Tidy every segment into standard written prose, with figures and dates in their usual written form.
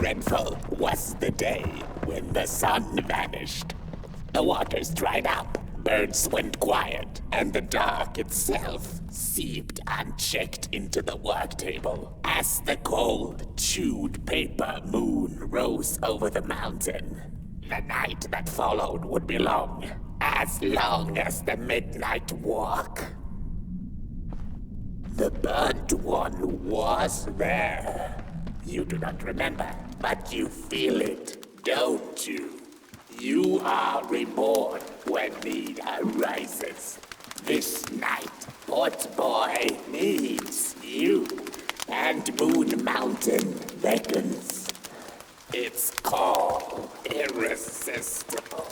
dreadful was the day when the sun vanished. The waters dried up, birds went quiet, and the dark itself seeped unchecked into the work table as the cold, chewed paper moon rose over the mountain. The night that followed would be long as the midnight walk. The burnt one was there. You do not remember, but you feel it, don't you? You are reborn when need arises. This night, Port Boy needs you, and Moon Mountain beckons. Its call irresistible.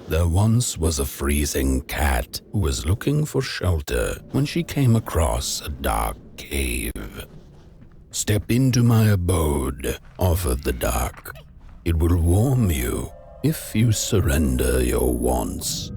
There once was a freezing cat who was looking for shelter when she came across a dark cave. "Step into my abode," offered the dark. "It will warm you if you surrender your wants."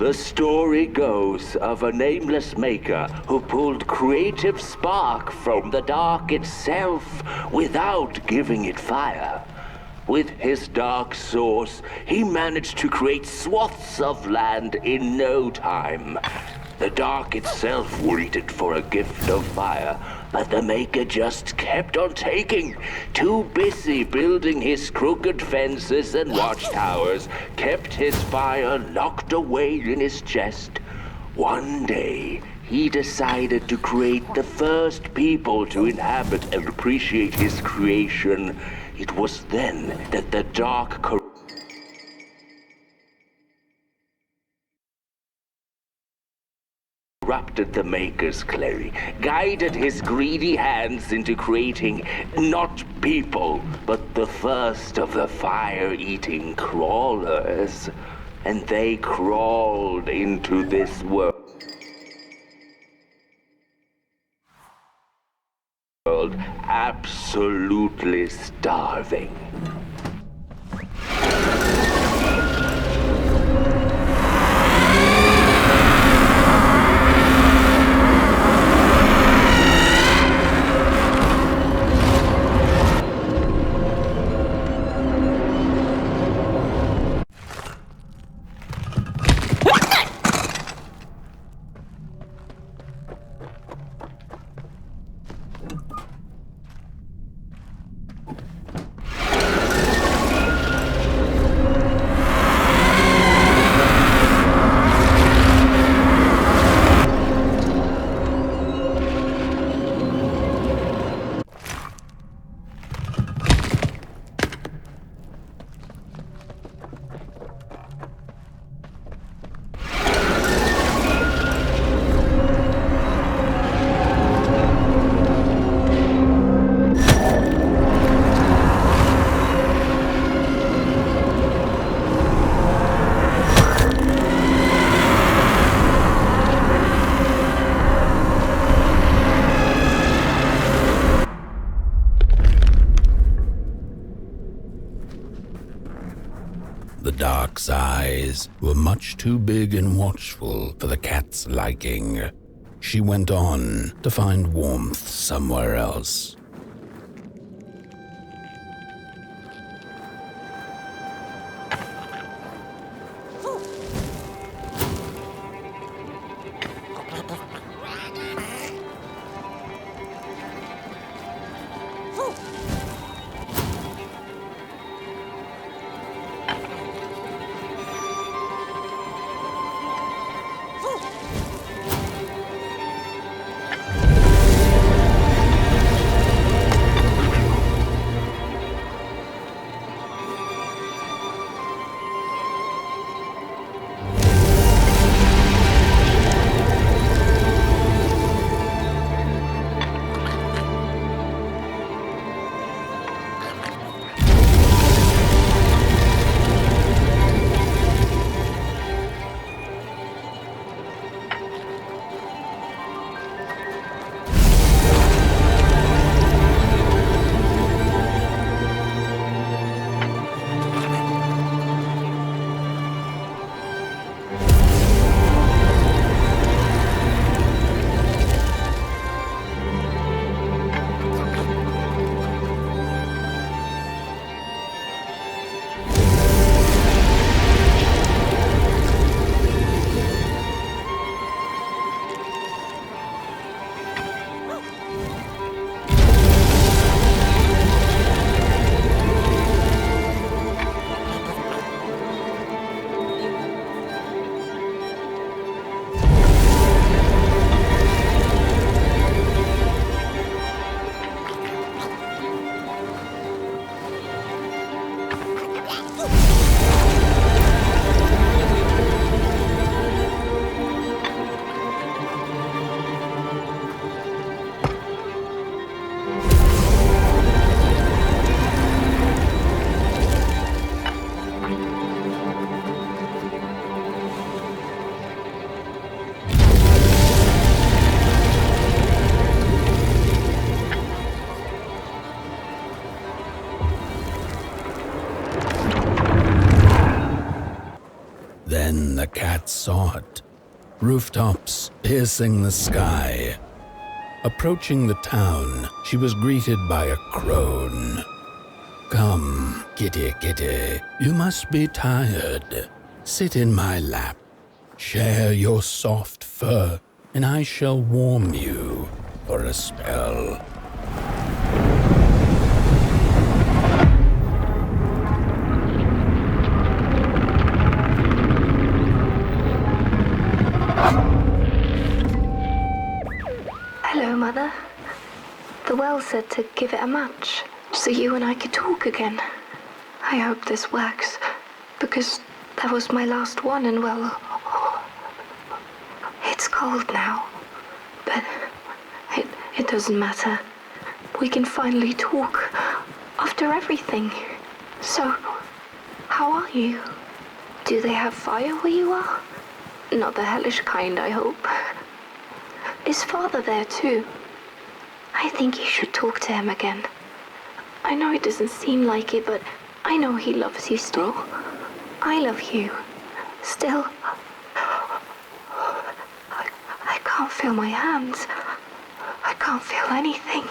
The story goes of a nameless maker who pulled creative spark from the dark itself without giving it fire. With his dark source, he managed to create swaths of land in no time. The dark itself waited for a gift of fire, but the maker just kept on taking. Too busy building his crooked fences and watchtowers, kept his fire locked away in his chest. One day, he decided to create the first people to inhabit and appreciate his creation. It was then that the dark corrupted the maker's clay, guided his greedy hands into creating not people, but the first of the fire-eating crawlers. And they crawled into this world absolutely starving. The dog's eyes were much too big and watchful for the cat's liking. She went on to find warmth somewhere else. Then the cat saw it. Rooftops piercing the sky. Approaching the town, she was greeted by a crone. "Come, kitty, kitty, you must be tired. Sit in my lap. Share your soft fur, and I shall warm you for a spell." Hello, Mother. The well said to give it a match, so you and I could talk again. I hope this works, because that was my last one, and well, it's cold now. But it doesn't matter. We can finally talk after everything. So, how are you? Do they have fire where you are? Not the hellish kind, I hope. Is Father there too? I think you should talk to him again. I know it doesn't seem like it, but I know he loves you still. I love you. Still. I can't feel my hands. I can't feel anything.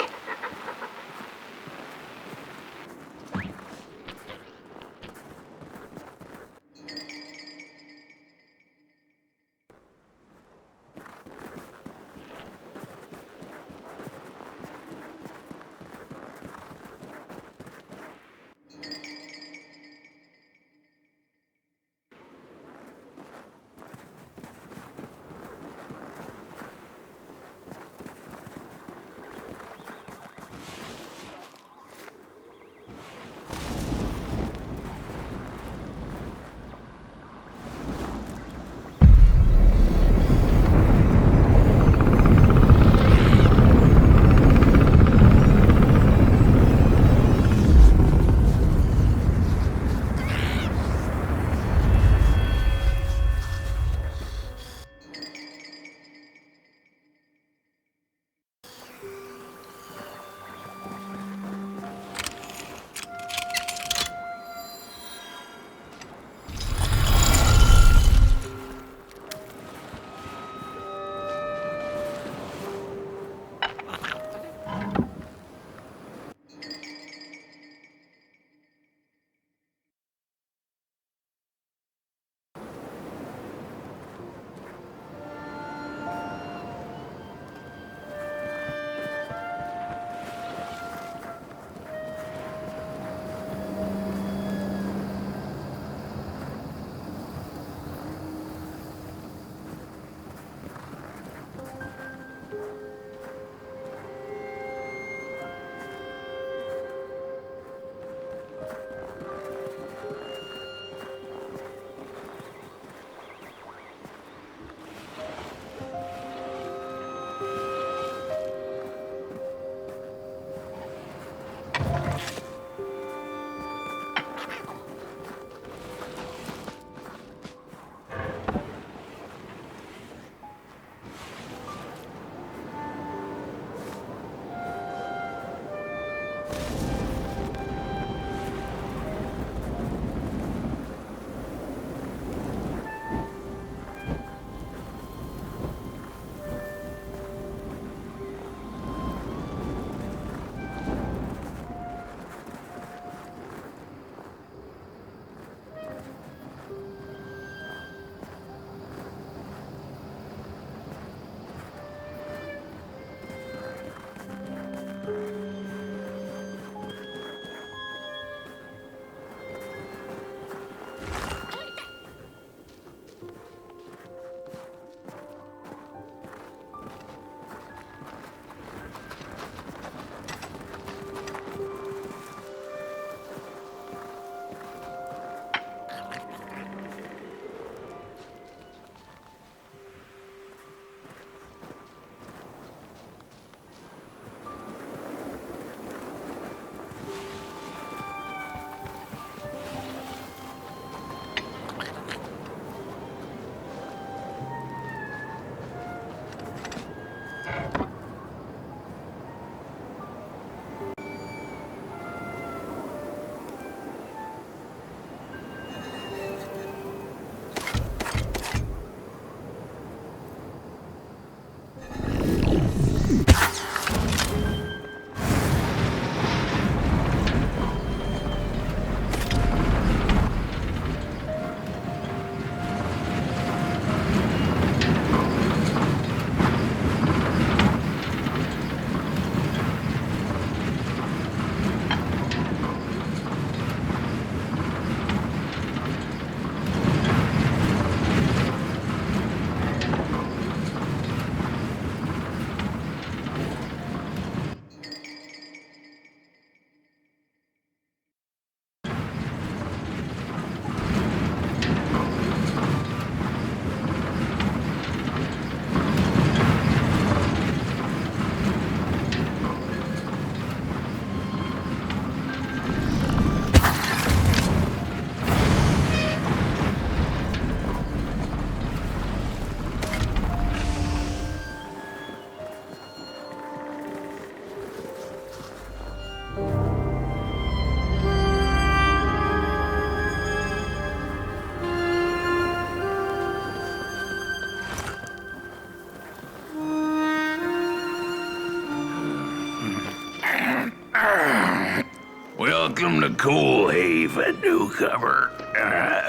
Welcome to Coalhaven, newcomer.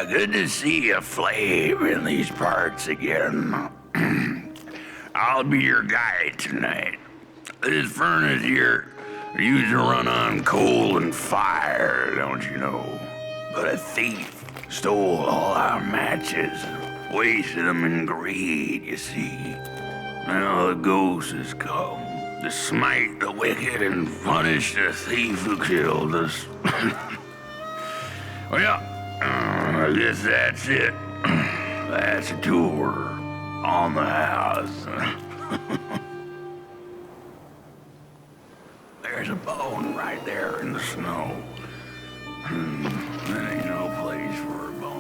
Good to see a flame in these parts again. I'll be your guide tonight. This furnace here used to run on coal and fire, don't you know? But a thief stole all our matches, wasted them in greed, you see. Now the ghost has come to smite the wicked and punish the thief who killed us. Well, I guess that's it. That's a tour on the house. There's a bone right there in the snow. That ain't no place for a bone.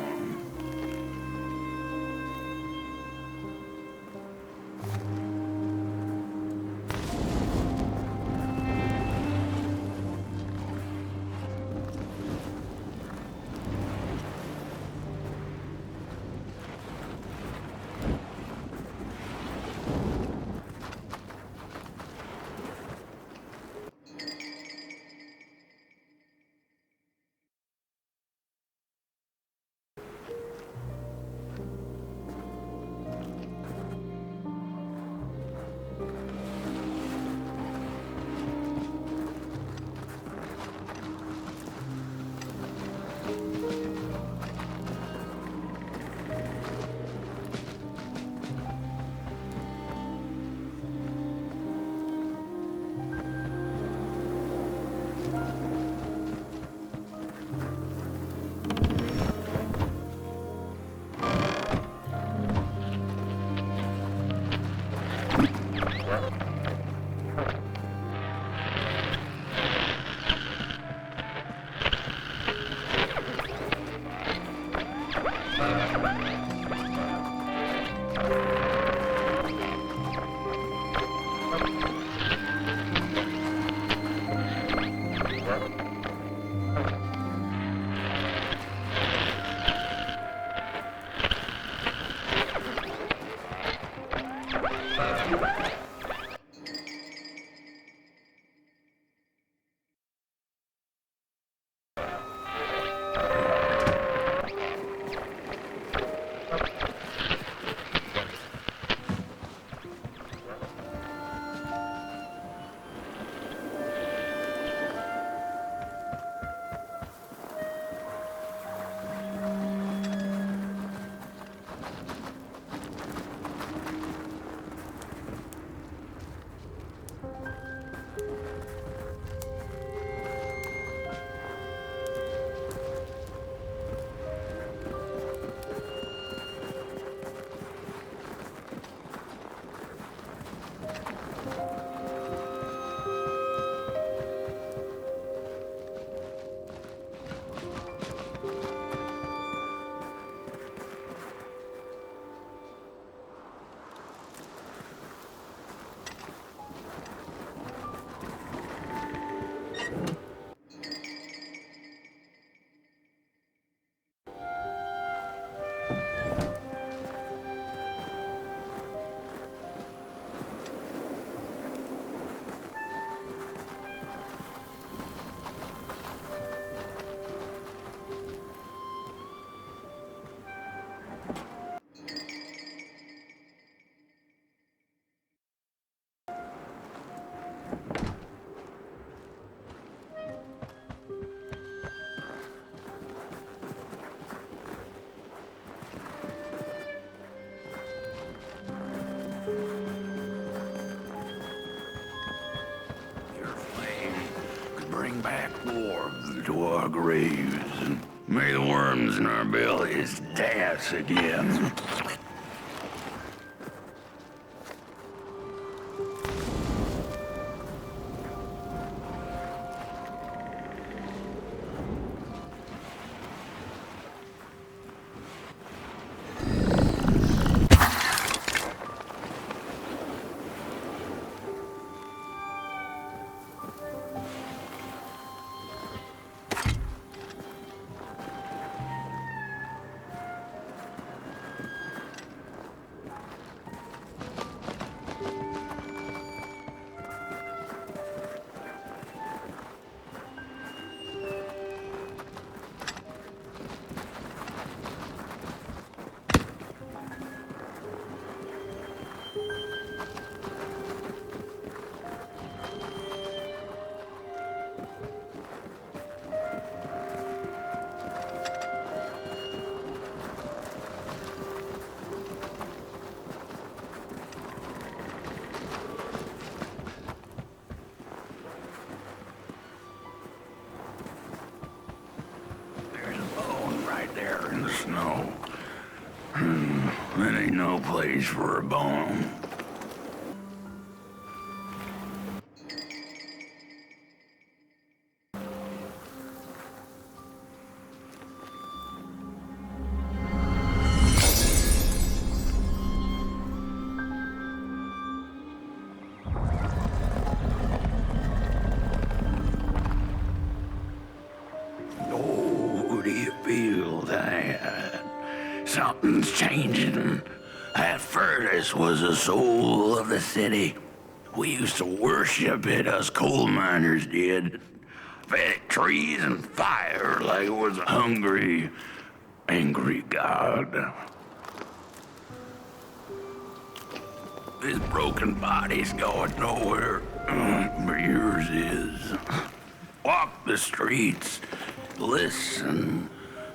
Bring back warmth to our graves, and may the worms in our bellies dance again. snow. That ain't no place for a bone. Oh, do you feel that? Something's changing. That furnace was the soul of the city. We used to worship it, us coal miners did. Fed it trees and fire like it was a hungry, angry god. This broken body's going nowhere, but yours is. Walk the streets, listen.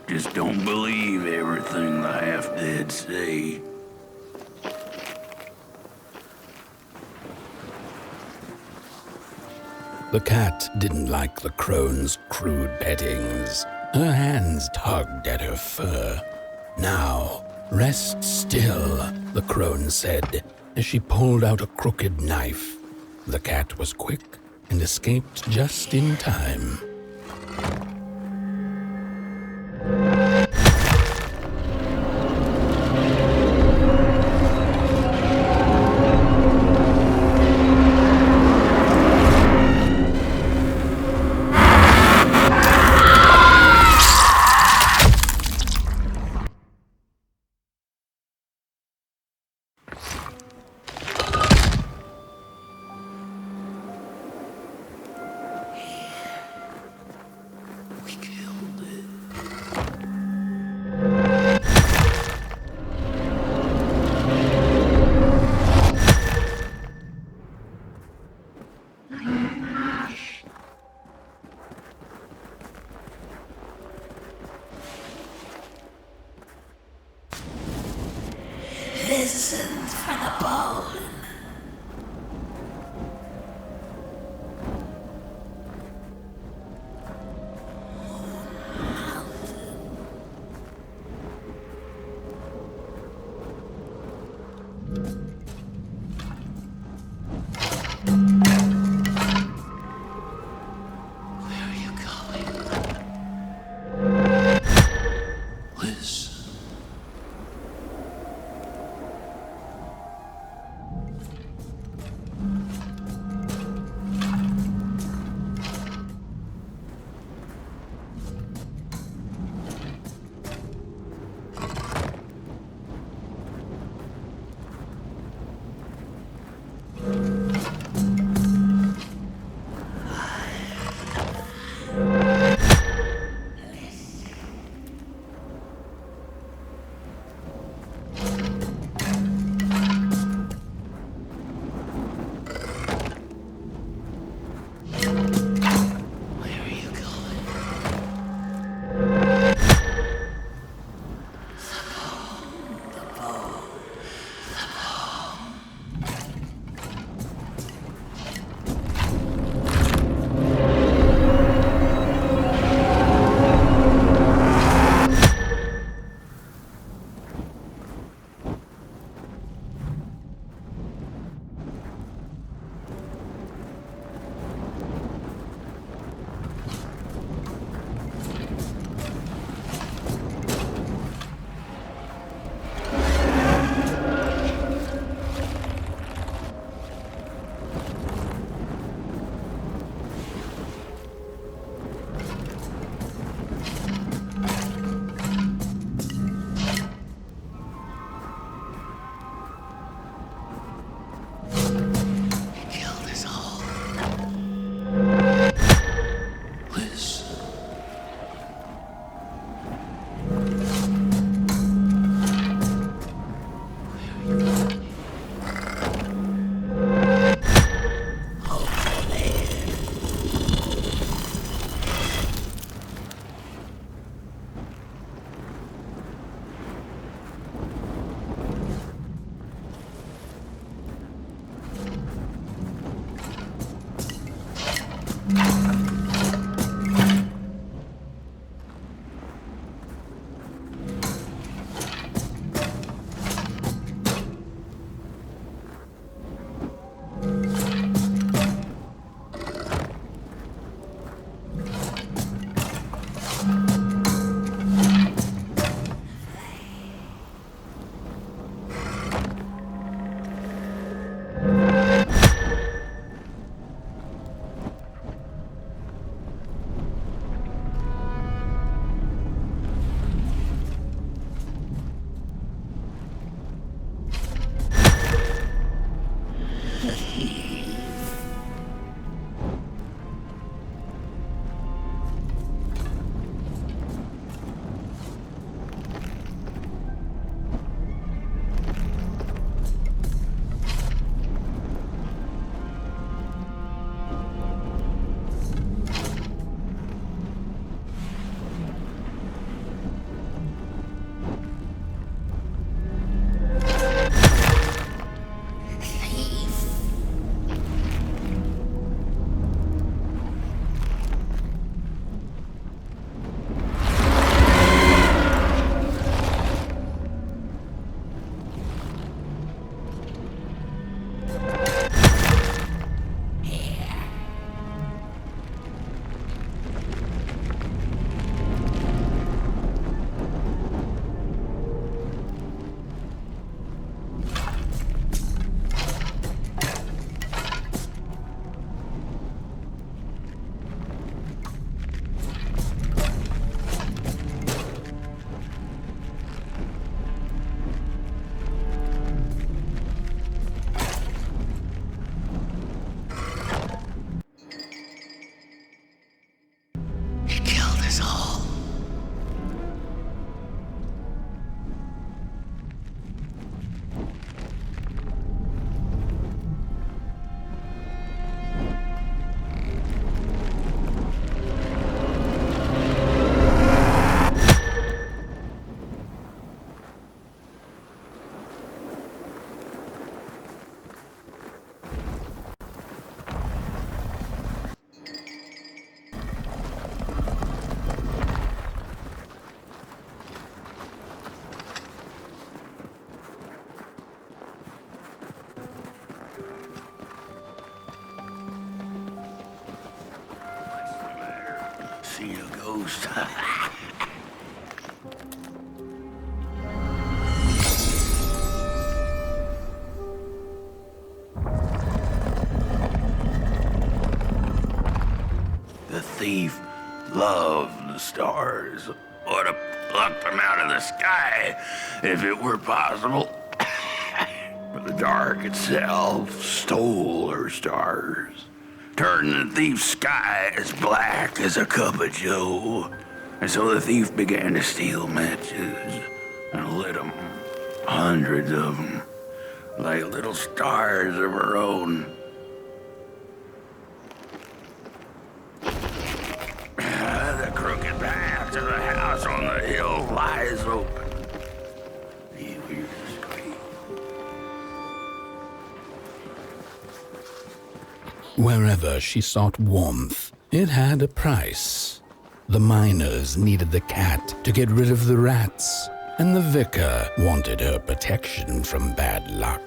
Just don't believe everything the half-dead say. The cat didn't like the crone's crude pettings. Her hands tugged at her fur. Now, rest still, the crone said, as she pulled out a crooked knife. The cat was quick and escaped just in time. Listen for the bone. Where are you going? Listen. ghost. The thief loved the stars. Would have plucked them out of the sky if it were possible. But the dark itself stole her stars, turning the thief's sky as black as a cup of joe. And so the thief began to steal matches and lit them, hundreds of them, like little stars of her own. The crooked path to the house on the hill lies open. You hear the scream. Wherever she sought warmth, it had a price. The miners needed the cat to get rid of the rats, and the vicar wanted her protection from bad luck.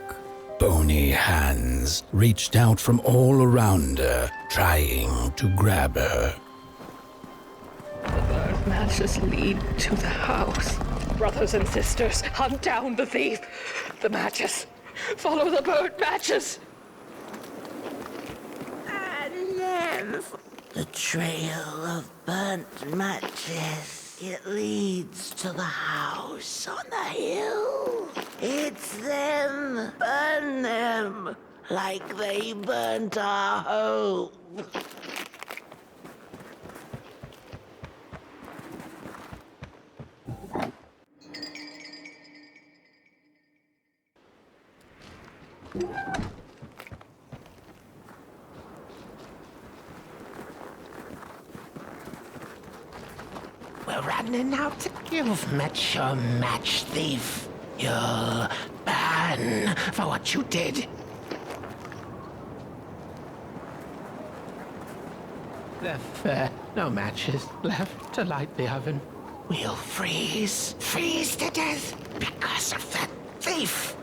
Bony hands reached out from all around her, trying to grab her. The burnt matches lead to the house. Brothers and sisters, hunt down the thief. The matches. Follow the burnt matches. And then the trail of burnt matches. It leads to the house on the hill. It's them. Burn them like they burnt our hope. We're running out. You've met your match thief. You'll burn for what you did. There, no matches left to light the oven. We'll freeze to death because of that thief.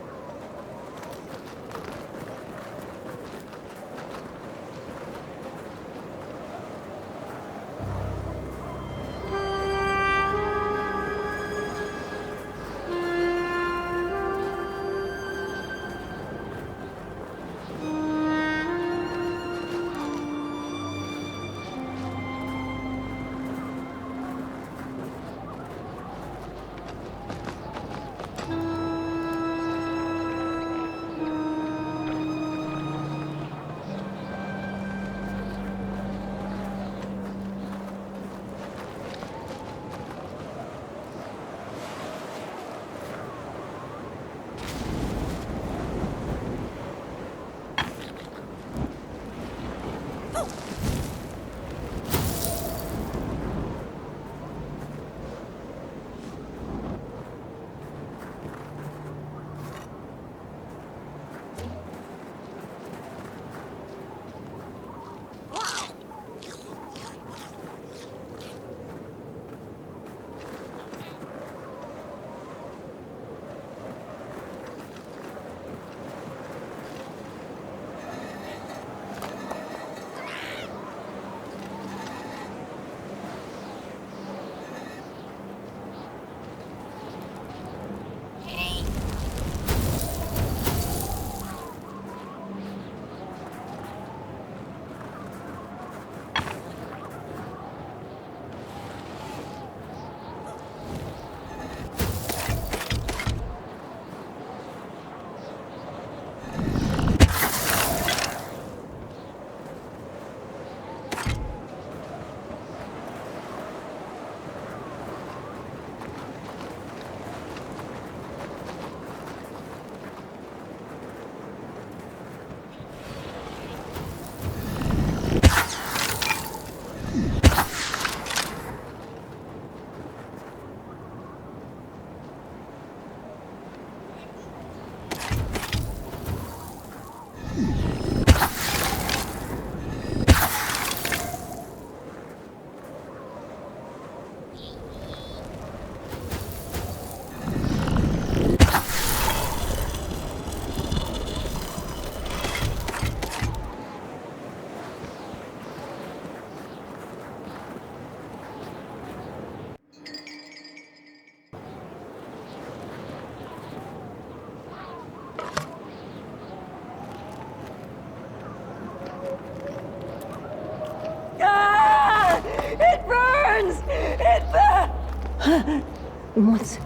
What's...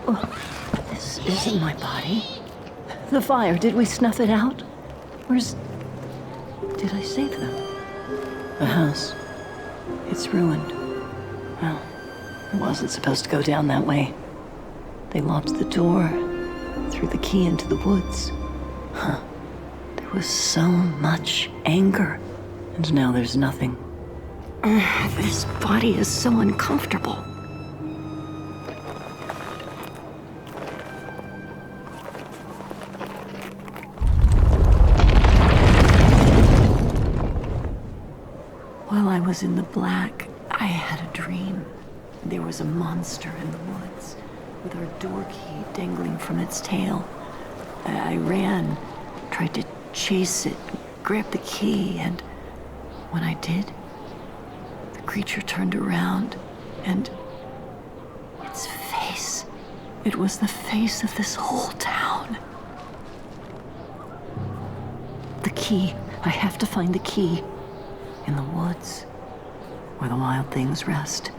Oh, this isn't my body. The fire, did we snuff it out? Where's... Did I save them? The house. It's ruined. Well, it wasn't supposed to go down that way. They locked the door, threw the key into the woods. Huh. There was so much anger, and now there's nothing. This body is so uncomfortable. While I was in the black, I had a dream. There was a monster in the woods, with our door key dangling from its tail. I ran, tried to chase it, grab the key, and when I did, the creature turned around, and its face, it was the face of this whole town. The key, I have to find the key. In the woods, where the wild things rest.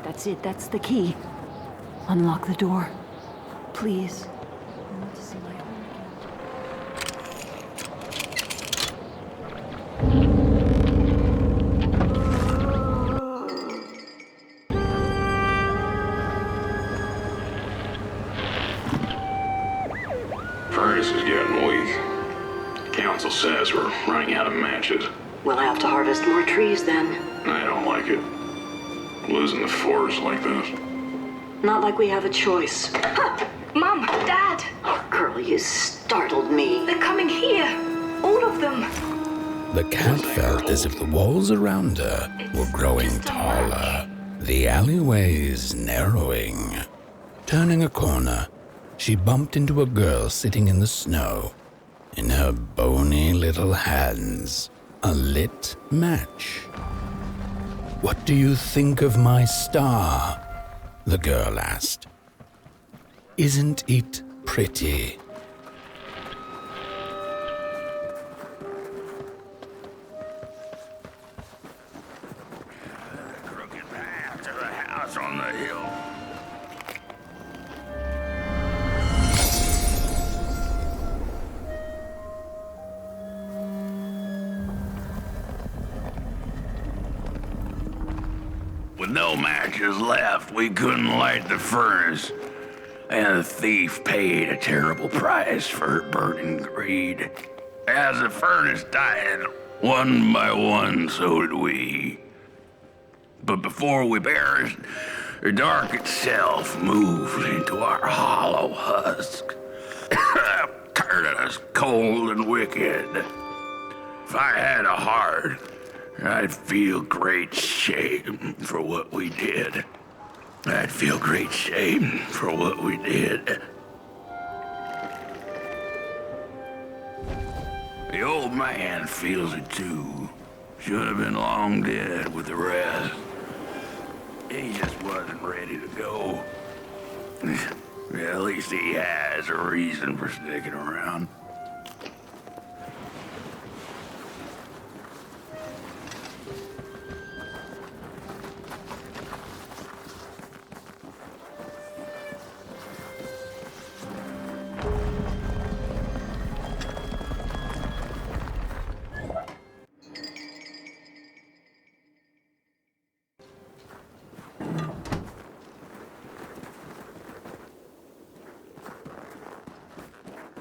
That's it, that's the key. Unlock the door. Please. I want to see my home again. Furnace is getting weak. Council says we're running out of matches. We'll have to harvest more trees then. I don't like it. Losing the forest like this. Not like we have a choice. Mom, Dad, Oh, Curly, you startled me. they're coming here. All of them. The cat felt as if the walls around her were growing taller, the alleyways narrowing. Turning a corner, she bumped into a girl sitting in the snow. In her bony little hands, a lit match. "What do you think of my star?" the girl asked. "Isn't it pretty?" Crooked path to the house on the hill. With no matches left, we couldn't light the furnace. And the thief paid a terrible price for her burning greed. As the furnace died, one by one, so did we. But before we perished, the dark itself moved into our hollow husk, turning us cold and wicked. If I had a heart, I'd feel great shame for what we did. I'd feel great shame for what we did. The old man feels it too. Should have been long dead with the rest. He just wasn't ready to go. At least he has a reason for sticking around.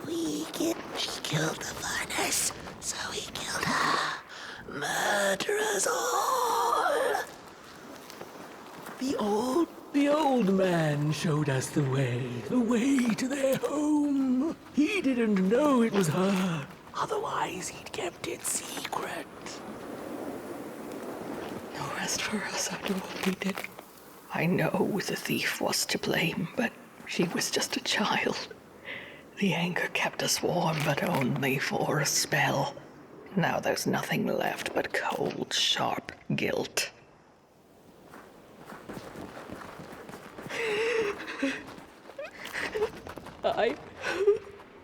He killed the furnace, so he killed her. Murder us all. The old man showed us the way to their home. He didn't know it was her. Otherwise, he'd kept it secret. No rest for us after what we did. I know the thief was to blame, but she was just a child. The anger kept us warm, but only for a spell. Now there's nothing left but cold, sharp guilt.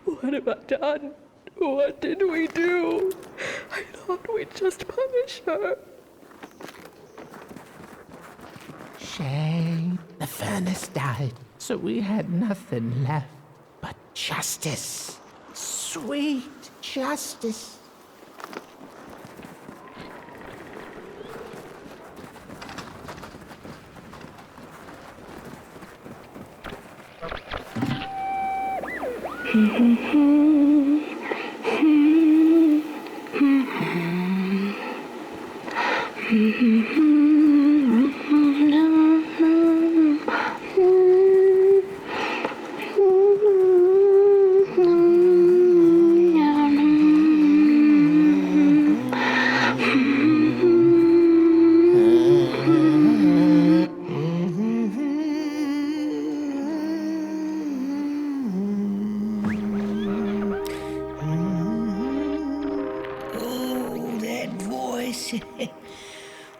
What have I done? What did we do? I thought we'd just punish her. Shame. The furnace died, so we had nothing left but justice. Sweet justice.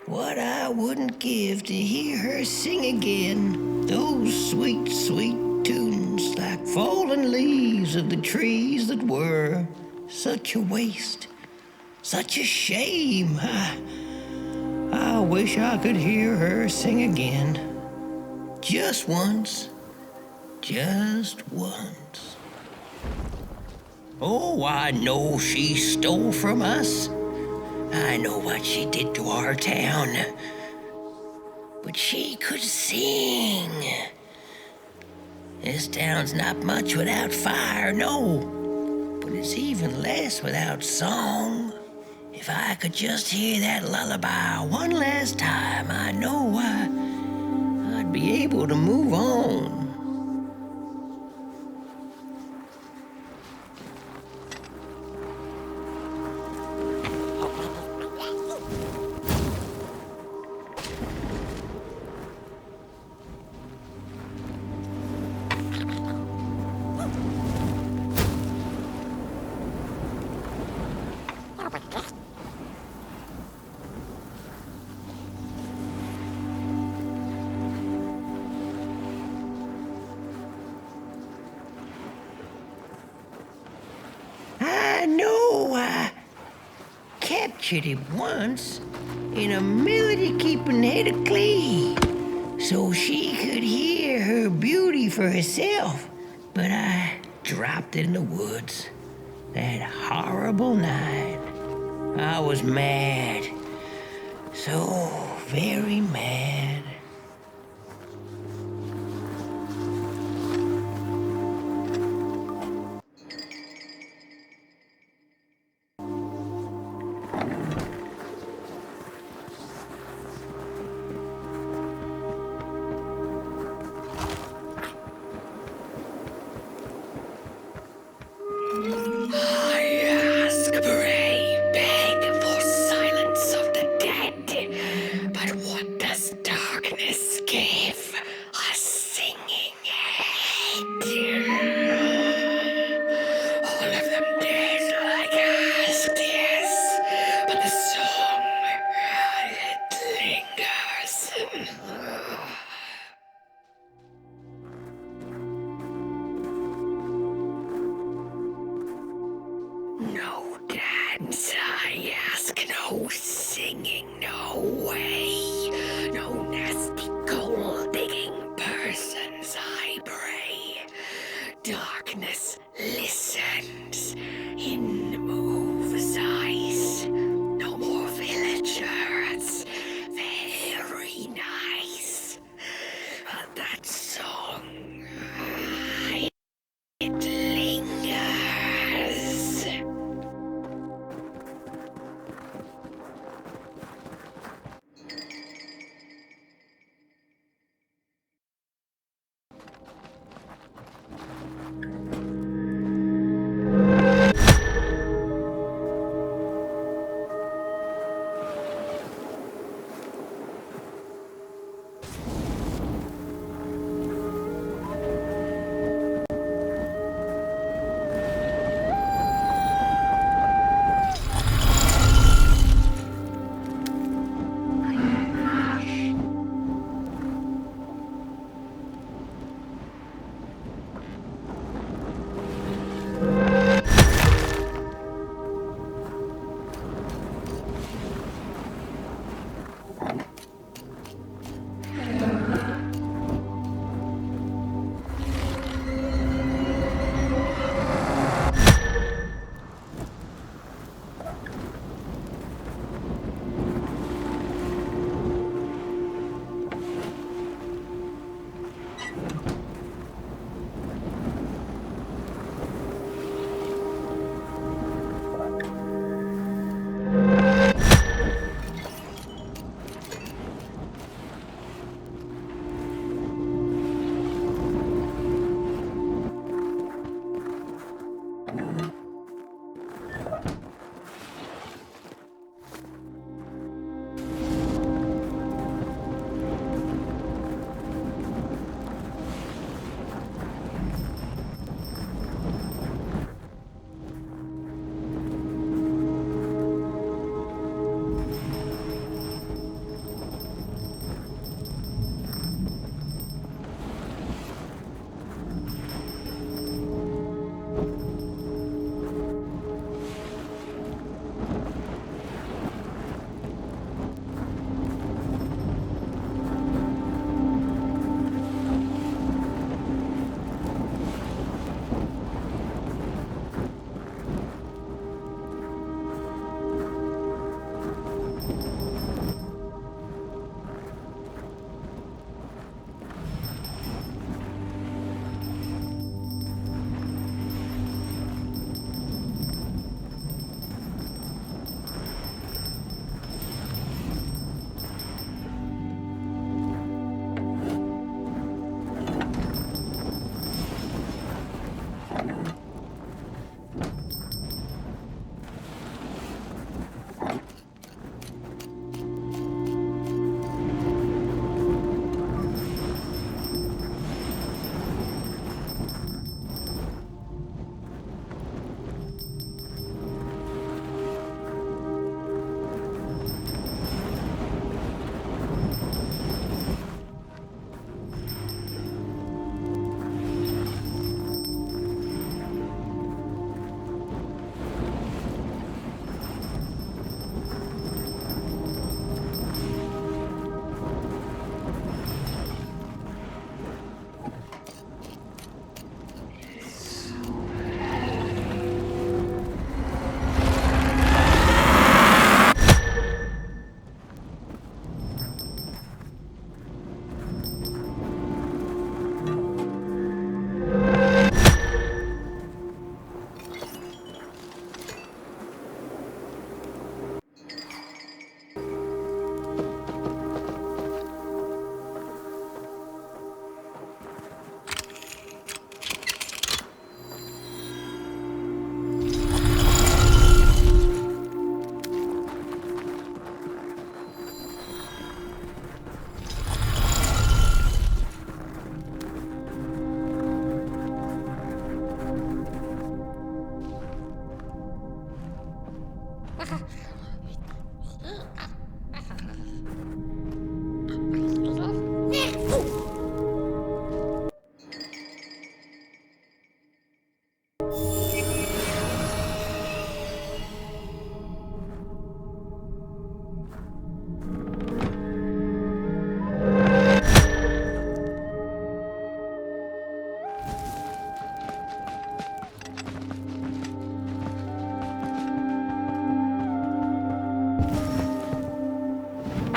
What I wouldn't give to hear her sing again. Those sweet, sweet tunes like fallen leaves of the trees that were. Such a waste, such a shame. I wish I could hear her sing again. Just once. Just once. Oh, I know she stole from us. I know what she did to our town. But she could sing. This town's not much without fire, no. But it's even less without song. If I could just hear that lullaby one last time, I know I'd be able to move on. I know I captured it once in a melody-keeping head of clay so she could hear her beauty for herself. But I dropped it in the woods that horrible night. I was mad, so very mad. Beg for silence of the dead. But what does dark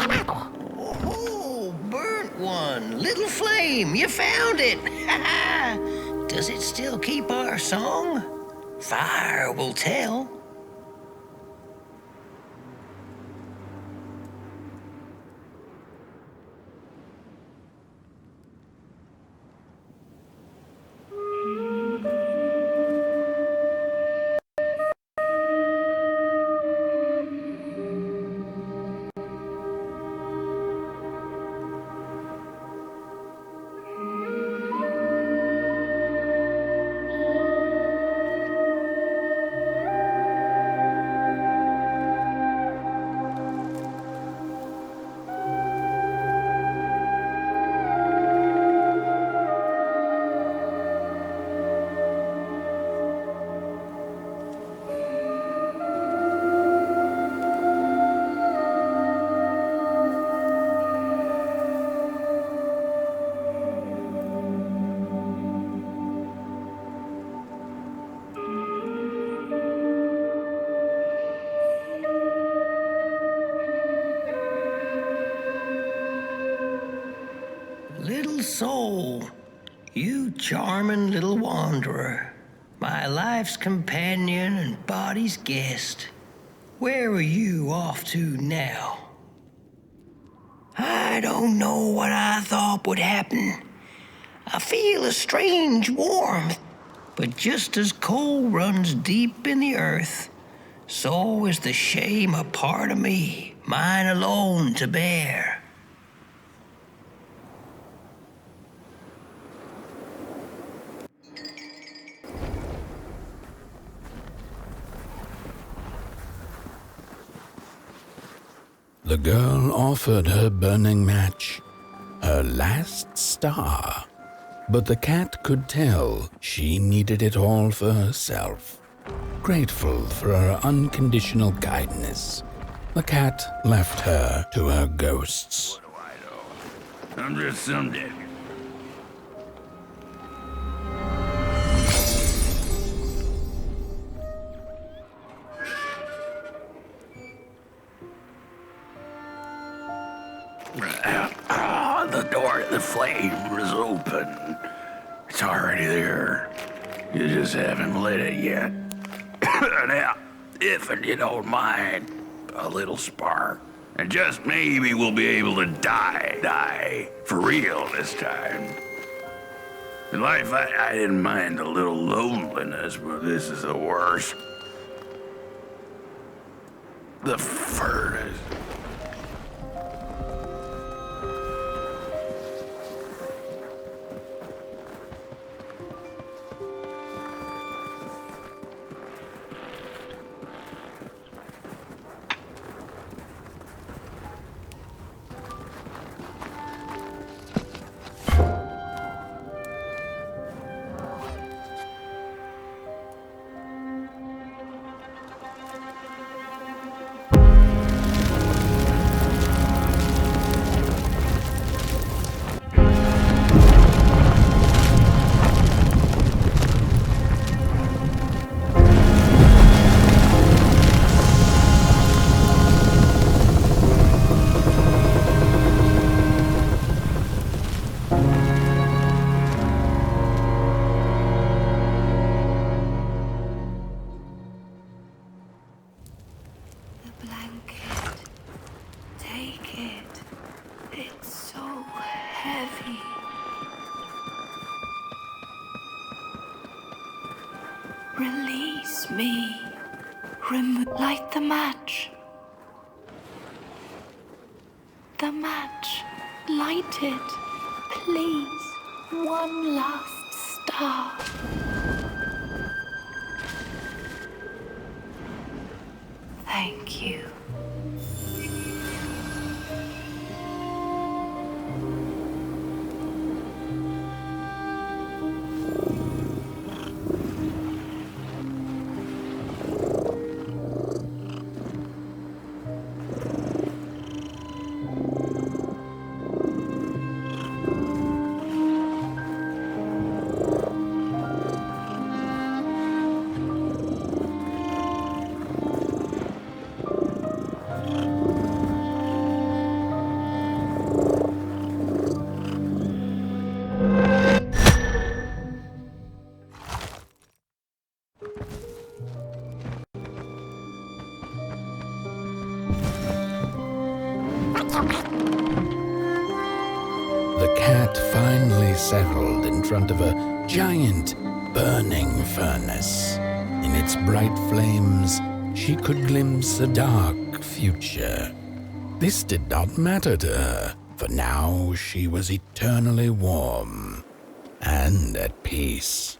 Oh, burnt one. Little flame, you found it. Does it still keep our song? Fire will tell. Little soul, you charming little wanderer, my life's companion and body's guest. Where are you off to now? I don't know what I thought would happen. I feel a strange warmth, but just as coal runs deep in the earth, so is the shame a part of me, mine alone to bear. The girl offered her burning match, her last star, but the cat could tell she needed it all for herself. Grateful for her unconditional kindness, the cat left her to her ghosts. What do I know? I'm just some dick. The door to the flame is open. It's already there. You just haven't lit it yet. Now, if you don't mind, a little spark. And just maybe we'll be able to die for real this time. In life, I didn't mind a little loneliness, but this is the worst. The furnace. Release me. Light the match. The match. Light it. Please. One last star. Thank you. The cat finally settled in front of a giant burning furnace. In its bright flames, she could glimpse a dark future. This did not matter to her, for now she was eternally warm and at peace.